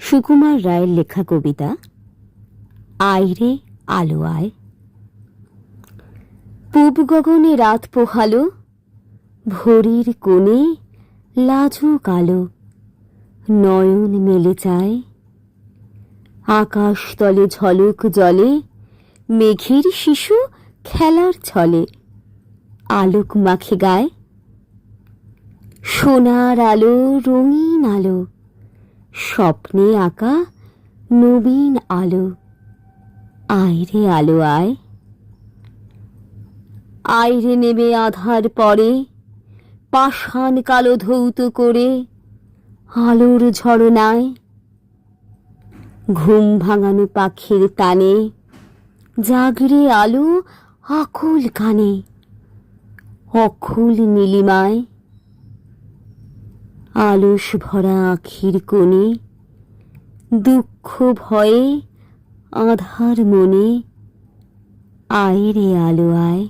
সুকুমার রায়ের লেখা কবিতা আয় রে আলো আয়। পূব গগনে রাত পোহালো, ভোরের কোণে লাজুক আলো নয়ন মেলে চায়। আকাশ তলে ঝলক জলে, মেঘের শিশু খেলার ছলে আলোক মাখে গায়। সোনার আলো রঙিন আলো, স্বপ্নে আঁকা নবীন আলো। আয় রে আলো আয়। আয় রে নেমে আধার পরে, পাষাণ কালো ধৌত করে আলোর ঝরনায়। ঘুম ভাঙানো পাখির টানে, জাগরে আলো আকুল কানে অকুল নীলিমায়। আলস ভরা আখির কোণে, দুঃখ ভয়ে আধার মনে। আয় রে আলো আয়।